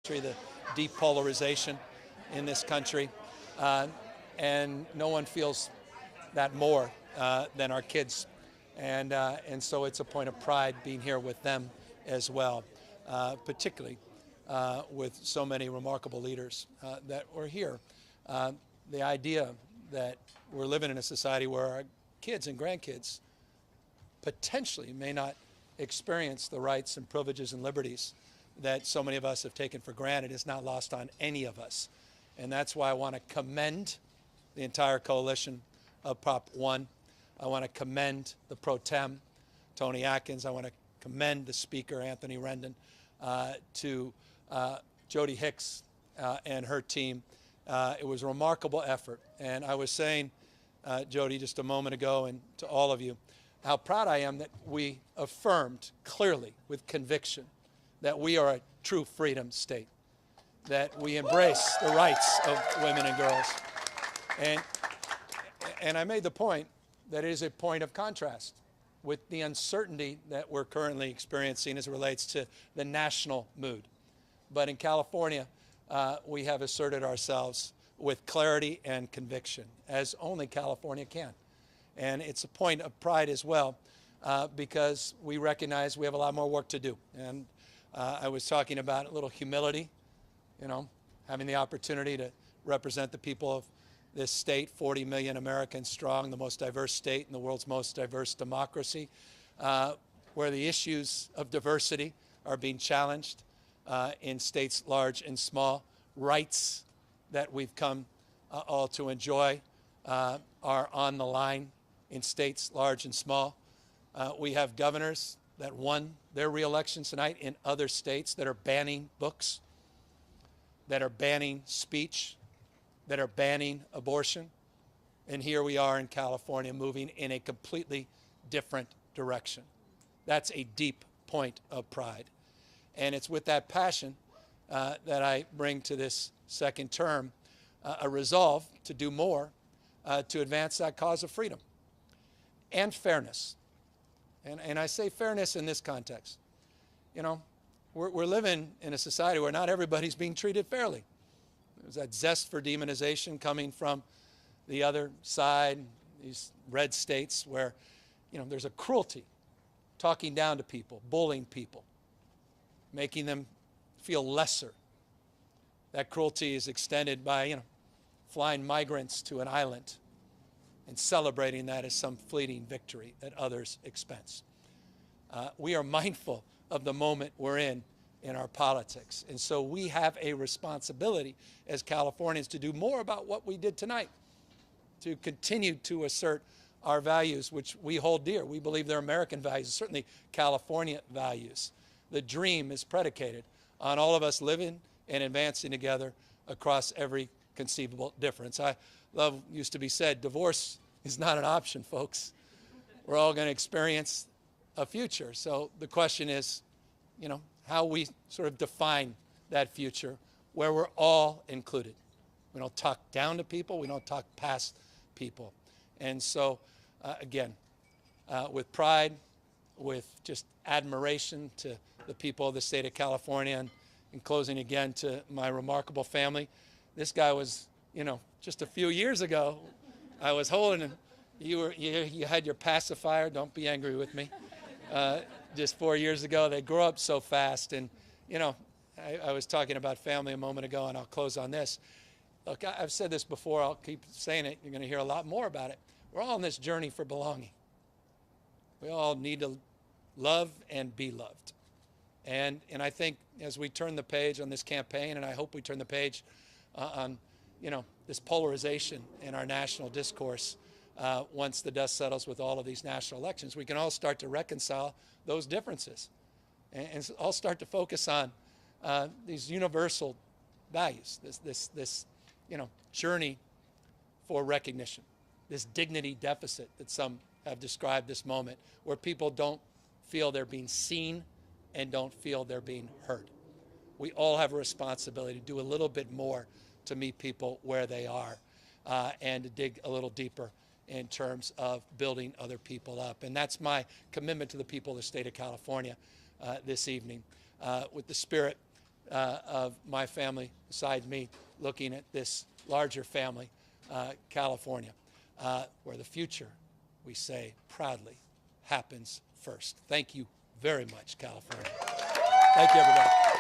country, the deep polarization in this country. And no one feels that more than our kids. And so it's a point of pride being here with them as well, particularly with so many remarkable leaders that were here. The idea that we're living in a society where our kids and grandkids potentially may not experience the rights and privileges and liberties that so many of us have taken for granted is not lost on any of us. And that's why I want to commend the entire coalition of Prop 1. I want to commend the pro tem, Tony Atkins. I want to commend the Speaker, Anthony Rendon, to Jody Hicks and her team. It was a remarkable effort. And I was saying, Jody, just a moment ago, and to all of you, how proud I am that we affirmed clearly with conviction that we are a true freedom state, that we embrace the rights of women and girls. And I made the point that it is a point of contrast with the uncertainty that we're currently experiencing as it relates to the national mood. But in California, we have asserted ourselves with clarity and conviction, as only California can. And it's a point of pride as well, because we recognize we have a lot more work to do. And I was talking about a little humility, you know, having the opportunity to represent the people of this state, 40 million Americans strong, the most diverse state in the world's most diverse democracy, where the issues of diversity are being challenged in states large and small. Rights that we've come all to enjoy are on the line in states large and small. We have governors that won their re-elections tonight in other states that are banning books, that are banning speech, that are banning abortion. And here we are in California moving in a completely different direction. That's a deep point of pride. And it's with that passion that I bring to this second term a resolve to do more to advance that cause of freedom and fairness. And I say fairness in this context. You know, we're living in a society where not everybody's being treated fairly. There's that zest for demonization coming from the other side, these red states where, you know, there's a cruelty, talking down to people, bullying people, making them feel lesser. That cruelty is extended by, you know, flying migrants to an island and celebrating that as some fleeting victory at others' expense. We are mindful of the moment we're in our politics. And so we have a responsibility as Californians to do more about what we did tonight, to continue to assert our values, which we hold dear. We believe they're American values, certainly California values. The dream is predicated on all of us living and advancing together across every conceivable difference. I love, used to be said, divorce is not an option, folks. We're all going to experience a future. So the question is, you know, how we sort of define that future where we're all included. We don't talk down to people. We don't talk past people. And so, again, with pride, with just admiration to the people of the state of California, and in closing again to my remarkable family. This guy was, you know, just a few years ago, I was holding him. You had your pacifier. Don't be angry with me. Just 4 years ago, they grow up so fast. And, you know, I was talking about family a moment ago, and I'll close on this. Look, I've said this before. I'll keep saying it. You're going to hear a lot more about it. We're all on this journey for belonging. We all need to love and be loved. And I think as we turn the page on this campaign, and I hope we turn the page on, you know, this polarization in our national discourse, once the dust settles with all of these national elections, we can all start to reconcile those differences and all start to focus on these universal values, this you know, journey for recognition, this dignity deficit that some have described this moment, where people don't feel they're being seen and don't feel they're being heard. We all have a responsibility to do a little bit more to meet people where they are and to dig a little deeper in terms of building other people up. And that's my commitment to the people of the state of California this evening, with the spirit of my family beside me, looking at this larger family, California, where the future, we say proudly, happens first. Thank you very much, California. Thank you, everybody.